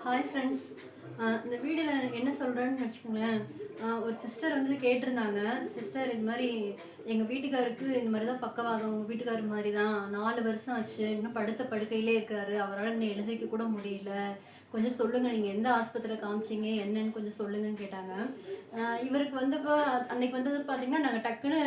Hi friends. இந்த வீடியோவில் என்ன சொல்கிறேன்னு வச்சுக்கோங்களேன். ஒரு சிஸ்டர் வந்து கேட்டிருந்தாங்க. சிஸ்டர் இது மாதிரி எங்கள் வீட்டுக்காருக்கு இந்த மாதிரி தான் பக்கவாதம், உங்கள் வீட்டுக்காரர் மாதிரி தான் 4 வருஷம் ஆச்சு, இன்னும் படுத்த படுக்கையிலே இருக்காரு, அவரால் இன்னும் எழுந்திரிக்க கூட முடியல, கொஞ்சம் சொல்லுங்கள், நீங்கள் எந்த ஆஸ்பத்திரியில் காமிச்சிங்க என்னன்னு கொஞ்சம் சொல்லுங்கன்னு கேட்டாங்க. இவருக்கு வந்து இப்போ அன்னைக்கு வந்தது பார்த்தீங்கன்னா, நாங்கள் டக்குன்னு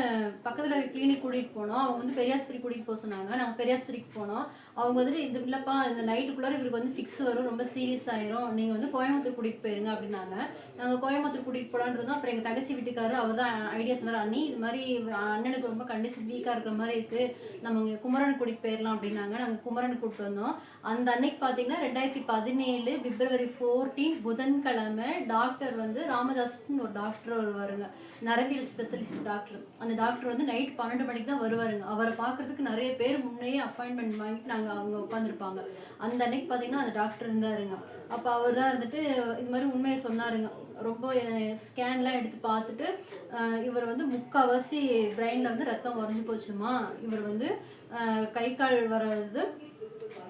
பக்கத்தில் கிளினிக் கூட்டிகிட்டு போனோம். அவங்க வந்து பெரியாஸ்பத்திரி கூட்டிகிட்டு போக சொன்னாங்க. நாங்கள் பெரியாஸ்பத்திரிக்கு போனோம். அவங்க வந்துட்டு இந்த இல்லைப்பா, இந்த நைட்டுக்குள்ளார இவருக்கு வந்து ஃபிக்ஸ் வரும், ரொம்ப சீரியஸ் ஆயிரும், நீங்கள் வந்து கோயம்புத்தூர் கூட்டிகிட்டு போயிருங்க அப்படின்னாங்க. நாங்கள் கோயம்புத்தூர் கூட்டிகிட்டு போகலான்னு இருந்தோம். அப்புறம் எங்கள் தங்கச்சி வீட்டுக்காரர் அவர் தான் ஐடியா சொன்னார். அண்ணி இது மாதிரி அண்ணனுக்கு ரொம்ப கண்டிஷன் வீக்காக இருக்கிற மாதிரி இருக்குது, நம்ம இங்கே குமரன் கூட்டிகிட்டு போயிடலாம் அப்படின்னாங்க. நாங்கள் குமரன் கூப்பிட்டு வந்தோம். அந்த அன்னைக்கு பார்த்தீங்கன்னா 2017 பிப்ரவரி 14 புதன்கிழமை டாக்டர் வந்து ராமதாஸ்ன்னு ஒரு டாக்டர் வருவாருங்க, நரம்பியல் ஸ்பெஷலிஸ்ட் டாக்டர். அந்த டாக்டர் வந்து நைட் 12 மணிக்கு தான் வருவாருங்க. அவரை பார்க்கறதுக்கு நிறைய பேர் முன்னையே அப்பாயின்மெண்ட் வாங்கிட்டு நாங்கள் அவங்க உட்காந்துருப்பாங்க. அந்த அன்னைக்கு பார்த்தீங்கன்னா அந்த டாக்டர் இருந்தாருங்க. அப்போ அவர் தான் இருந்துட்டு இது மாதிரி உண்மையை சொன்னாருங்க. ரொம்ப ஸ்கேன்லாம் எடுத்து பார்த்துட்டு இவர் வந்து முக்கால்வாசி பிரெயினில் வந்து ரத்தம் உறைஞ்சி போச்சுமா, இவர் வந்து கை கால் வர்றது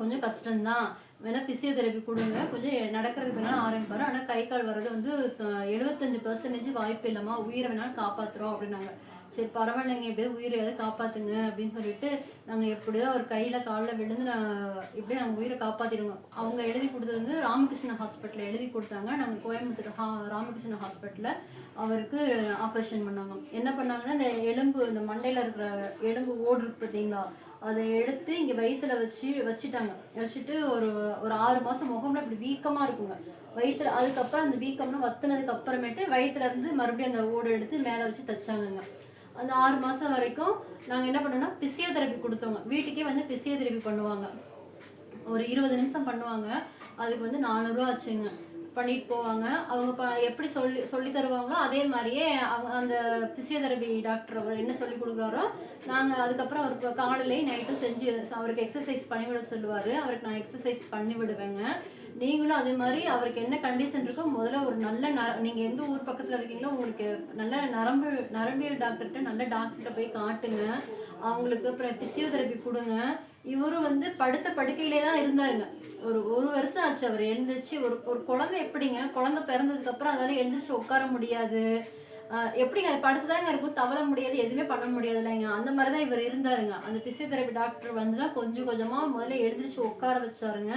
கொஞ்சம் கஷ்டம்தான், வேணால் பிசியோதெரப்பி கொடுங்க, கொஞ்சம் நடக்கிறதுக்கு வேணாலும் ஆரம்பிப்பார், ஆனால் கை கால் வர்றது வந்து 75% வாய்ப்பு இல்லைம்மா, உயிரை வேணாலும் காப்பாற்றுறோம் அப்படின்னாங்க. சரி பரவாயில்லைங்க, எப்படியோ உயிரையாவது காப்பாற்றுங்க அப்படின்னு சொல்லிட்டு நாங்கள் எப்படியோ அவர் கையில் காலில் விழுந்து இப்படியே நாங்கள் உயிரை காப்பாற்றிடுவோம். அவங்க எழுதி கொடுத்தது வந்து ராமகிருஷ்ண ஹாஸ்பிட்டலில் எழுதி கொடுத்தாங்க. நாங்கள் கோயம்புத்தூர் ராமகிருஷ்ண ஹாஸ்பிட்டலில் அவருக்கு ஆப்ரேஷன் பண்ணாங்க. என்ன பண்ணாங்கன்னா, இந்த எலும்பு, இந்த மண்டையில் இருக்கிற எலும்பு ஓடு இருக்கு பார்த்தீங்களா, அதை எடுத்து இங்கே வயிற்றுல வச்சுட்டாங்க. வச்சுட்டு ஒரு 6 மாதம் முகம்ல இப்படி வீக்கமாக இருக்குங்க வயிற்றுல. அதுக்கப்புறம் அந்த வீக்கம்னா வத்துனதுக்கு அப்புறமேட்டு வயிற்றுலேருந்து மறுபடியும் அந்த ஓடு எடுத்து மேலே வச்சு தைச்சாங்கங்க. அந்த 6 மாதம் வரைக்கும் நாங்கள் என்ன பண்ணோம்னா பிசியோதெரப்பி கொடுத்தோங்க. வீட்டுக்கே வந்து பிசியோதெரப்பி பண்ணுவாங்க. ஒரு 20 நிமிஷம் பண்ணுவாங்க. அதுக்கு வந்து 400 ரூபா ஆச்சுங்க. பண்ணிட்டு போவாங்க. அவங்க எப்படி சொல்லி தருவாங்களோ அதே மாதிரியே அந்த பிசியோதெரப்பி டாக்டர் அவர் என்ன சொல்லி கொடுக்குறாரோ நாங்கள் அதுக்கப்புறம் அவருக்கு காலையிலேயும் நைட்டும் செஞ்சு அவருக்கு எக்ஸசைஸ் பண்ணிவிட சொல்லுவார். அவருக்கு நான் எக்ஸசைஸ் பண்ணி விடுவேங்க. நீங்களும் அதே மாதிரி அவருக்கு என்ன கண்டிஷன் இருக்கோ முதல்ல ஒரு நல்ல நீங்கள் எந்த ஊர் பக்கத்தில் இருக்கீங்களோ உங்களுக்கு நல்ல நரம்பியல் டாக்டர்கிட்ட நல்ல டாக்டர்கிட்ட போய் காட்டுங்க. அவங்களுக்கு அப்புறம் பிசியோதெரப்பி கொடுங்க. இவரும் வந்து படுத்த படுக்கையிலே தான் இருந்தாருங்க. ஒரு வருஷம் ஆச்சு அவர் எழுந்திரிச்சு. ஒரு குழந்தை எப்படிங்க, குழந்தை பிறந்ததுக்கு அப்புறம் அதால எழுந்திரிச்சு உட்கார முடியாது, எப்படிங்க அது படுத்துதாங்க இருக்கும், தவள முடியாது, எதுவுமே பண்ண முடியாது இல்லைங்க. அந்த மாதிரி தான் இவர் இருந்தாருங்க. அந்த பிசியோதெரப்பி டாக்டர் வந்து தான் கொஞ்சம் கொஞ்சமாக முதல்ல எழுந்திரிச்சு உட்கார வச்சாருங்க.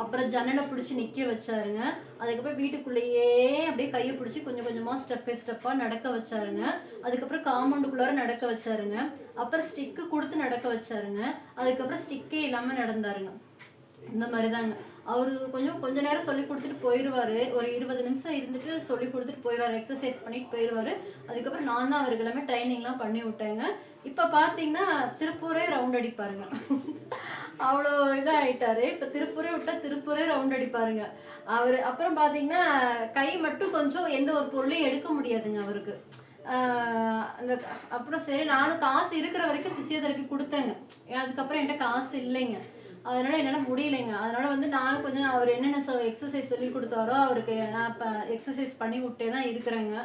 அப்புறம் ஜன்னலை பிடிச்சி நிற்க வச்சாருங்க. அதுக்கப்புறம் வீட்டுக்குள்ளேயே அப்படியே கையை பிடிச்சி கொஞ்சம் கொஞ்சமாக ஸ்டெப் பை ஸ்டெப்பாக நடக்க வச்சாருங்க. அதுக்கப்புறம் காம்பவுண்டுக்குள்ளார நடக்க வச்சாருங்க. அப்புறம் ஸ்டிக்கு கொடுத்து நடக்க வச்சாருங்க. அதுக்கப்புறம் ஸ்டிக்கே இல்லாமல் நடந்தாருங்க. இந்த மாதிரி தாங்க. அவரு கொஞ்ச நேரம் சொல்லி கொடுத்துட்டு போயிடுவார். ஒரு 20 நிமிஷம் இருந்துட்டு சொல்லி கொடுத்துட்டு போயிடுவார், எக்ஸசைஸ் பண்ணிட்டு போயிடுவார். அதுக்கப்புறம் நான் தான் அவருக்கு எல்லாமே ட்ரைனிங்லாம் பண்ணி விட்டேங்க. இப்போ பார்த்தீங்கன்னா திருப்பூரே ரவுண்ட் அடிப்பாருங்க. அவ்வளோ இதாக ஆகிட்டாரு. இப்போ திருப்பூரே விட்டால் திருப்பூரே ரவுண்ட் அடிப்பாருங்க அவர். அப்புறம் பார்த்தீங்கன்னா கை மட்டும் கொஞ்சம் எந்த ஒரு பொருளையும் எடுக்க முடியாதுங்க அவருக்கு. அந்த அப்புறம் சரி நானும் காசு இருக்கிற வரைக்கும் பிசியோதெரப்பி கொடுத்தேங்க. அதுக்கப்புறம் என்கிட்ட காசு இல்லைங்க. அதனால் என்னால் முடியலைங்க. அதனால் வந்து நானும் கொஞ்சம் அவர் என்னென்ன எக்ஸசைஸ் சொல்லி கொடுத்தாரோ அவருக்கு நான் இப்போ எக்ஸசைஸ் பண்ணி விட்டே தான் இருக்கிறேங்க.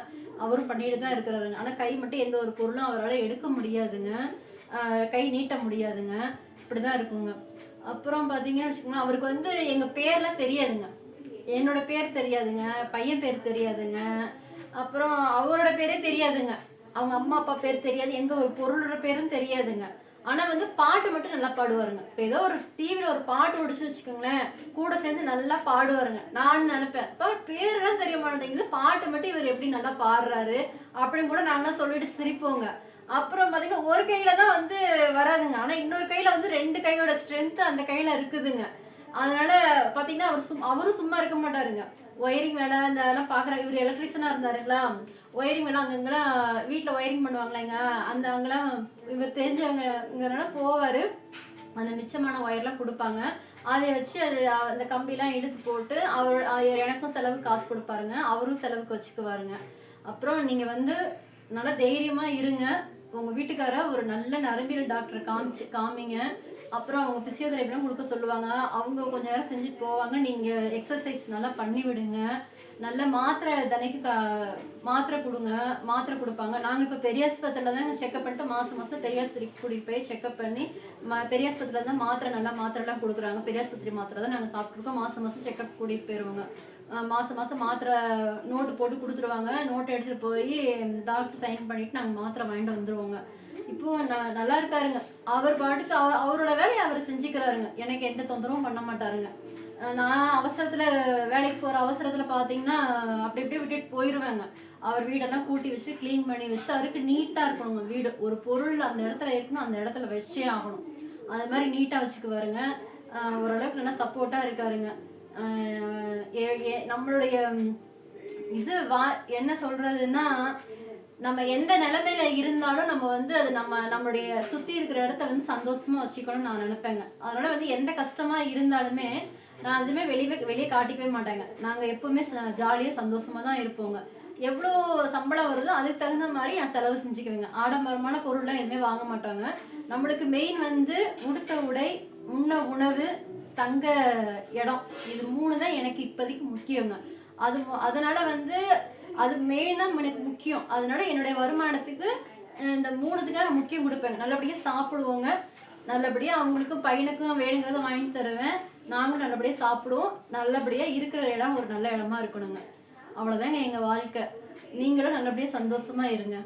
அவரும் பண்ணிட்டு தான் இருக்கிறாருங்க. ஆனால் கை மட்டும் எந்த ஒரு பொருளும் அவரால் எடுக்க முடியாதுங்க, கை நீட்ட முடியாதுங்க, இப்படி தான் இருக்குங்க. அப்புறம் பார்த்தீங்கன்னு வச்சுக்கோங்களேன், அவருக்கு வந்து எங்கள் பேர்லாம் தெரியாதுங்க. என்னோட பேர் தெரியாதுங்க, பையன் பேர் தெரியாதுங்க, அப்புறம் அவரோட பேரே தெரியாதுங்க, அவங்க அம்மா அப்பா பேர் தெரியாது, எந்த ஒரு பொருளோட பேரும் தெரியாதுங்க. ஆனால் வந்து பாட்டு மட்டும் நல்லா பாடுவாருங்க. இப்போ ஏதோ ஒரு டிவியில் ஒரு பாட்டு ஓடிச்சு வச்சுக்கோங்களேன், கூட சேர்ந்து நல்லா பாடுவாருங்க. நான் நினைப்பேன், இப்போ பேரெல்லாம் தெரிய மாட்டேங்குது, பாட்டு மட்டும் இவர் எப்படி நல்லா பாடுறாரு அப்படின்னு கூட நாங்களாம் சொல்லிட்டு சிரிப்போங்க. அப்புறம் பார்த்தீங்கன்னா ஒரு கையில் தான் வந்து வராதுங்க, ஆனால் இன்னொரு கையில் வந்து 2 கையோட ஸ்ட்ரென்த்து அந்த கையில் இருக்குதுங்க. அதனால பார்த்தீங்கன்னா அவரும் சும்மா இருக்க மாட்டாருங்க. ஒயரிங் வேலை இந்த அதெல்லாம் பார்க்குறாரு. இவர் எலக்ட்ரிஷியனாக இருந்தாருங்களா, ஒயரிங் வேலை அங்கங்கெல்லாம் வீட்டில் ஒயரிங் பண்ணுவாங்களேங்க, அந்த அங்கெல்லாம் இவர் தெரிஞ்சவங்கனால போவார். அந்த மிச்சமான ஒயர்லாம் கொடுப்பாங்க. அதை வச்சு அந்த கம்பிலாம் இழுத்து போட்டு அவர் எனக்கும் செலவு காசு கொடுப்பாருங்க, அவரும் செலவுக்கு வச்சுக்குவாருங்க. அப்புறம் நீங்கள் வந்து நல்லா தைரியமாக இருங்க. உங்கள் வீட்டுக்கார ஒரு நல்ல நரம்பியல் டாக்டரை காமிங்க. அப்புறம் அவங்க பிசியோதெரப்பிலாம் கொடுக்க சொல்லுவாங்க. அவங்க கொஞ்சம் நேரம் செஞ்சுட்டு போவாங்க. நீங்கள் எக்ஸசைஸ் நல்லா பண்ணி விடுங்க. நல்ல மாத்திரை தினைக்கு மாத்திரை கொடுங்க, மாத்திரை கொடுப்பாங்க. நாங்கள் இப்போ பெரியாஸ்பத்திரியில் தான் செக்கப் பண்ணிட்டு மாதம் பெரியாஸ்பத்திரிக்கு கூட்டிகிட்டு போய் செக்கப் பண்ணி பெரியாஸ்பத்திரியில் தான் மாத்திரைலாம் கொடுக்குறாங்க. பெரியாஸ்பத்திரி மாத்திரை தான் நாங்கள் சாப்பிட்ருக்கோம். மாதம் செக்கப் கூட்டிகிட்டு போயிடுவோங்க. மாதம் மாதம் மாத்திரை நோட்டு போட்டு கொடுத்துருவாங்க. நோட்டை எடுத்துகிட்டு போய் டாக்டர் சைன் பண்ணிவிட்டு நாங்கள் மாத்திரை வாங்கிட்டு வந்துடுவோங்க. இப்போது நல்லா இருக்காருங்க. அவர் பாட்டுக்கு அவரோட வேலையை அவர் செஞ்சுக்கிறாருங்க. எனக்கு எந்த தொந்தரவும் பண்ண மாட்டாருங்க. நான் அவசரத்தில் வேலைக்கு போகிற அவசரத்தில் பார்த்தீங்கன்னா அப்படி இப்படியே விட்டுட்டு போயிடுவேங்க. அவர் வீடெல்லாம் கூட்டி வச்சுட்டு க்ளீன் பண்ணி வச்சுட்டு அவருக்கு நீட்டாக இருக்கணுங்க வீடு. ஒரு பொருள் அந்த இடத்துல இருக்கணும், அந்த இடத்துல வச்சே ஆகணும். அது மாதிரி நீட்டாக வச்சுக்குவாருங்க. ஓரளவுக்கு நல்லா சப்போர்ட்டாக இருக்காருங்க. நம்மளுடைய இது என்ன சொல்கிறதுன்னா, நம்ம எந்த நிலைமையில இருந்தாலும் நம்ம வந்து அது நம்மளுடைய சுற்றி இருக்கிற இடத்த வந்து சந்தோஷமாக வச்சுக்கணும்னு நான் நினைப்பேங்க. அதனால் வந்து எந்த கஷ்டமாக இருந்தாலுமே நான் அதுவுமே வெளியே காட்டிக்கவே மாட்டேங்க. நாங்கள் எப்போவுமே ஜாலியாக சந்தோஷமாக தான் இருப்போங்க. எவ்வளோ சம்பளம் வருதோ அதுக்கு தகுந்த மாதிரி நான் செலவு செஞ்சுக்குவேங்க. ஆடம்பரமான பொருள்லாம் எதுவுமே வாங்க மாட்டாங்க. நம்மளுக்கு மெயின் வந்து உடுத்த உடை, உண்ண உணவு, தங்க இடம், இது 3 தான் எனக்கு இப்போதைக்கு முக்கியங்க. அதனால வந்து அது மெயினாக எனக்கு முக்கியம். அதனால என்னுடைய வருமானத்துக்கு இந்த 3த்துக்கு நான் முக்கியம் கொடுப்பேங்க. நல்லபடியாக சாப்பிடுவோங்க, நல்லபடியாக அவங்களுக்கும் பையனுக்கும் வேணுங்கிறத வாங்கி தருவேன். நாங்களும் நல்லபடியாக சாப்பிடுவோம். நல்லபடியாக இருக்கிற இடம் ஒரு நல்ல இடமா இருக்கணுங்க. அவ்வளோதாங்க எங்கள் வாழ்க்கை. நீங்களும் நல்லபடியாக சந்தோஷமாக இருங்க.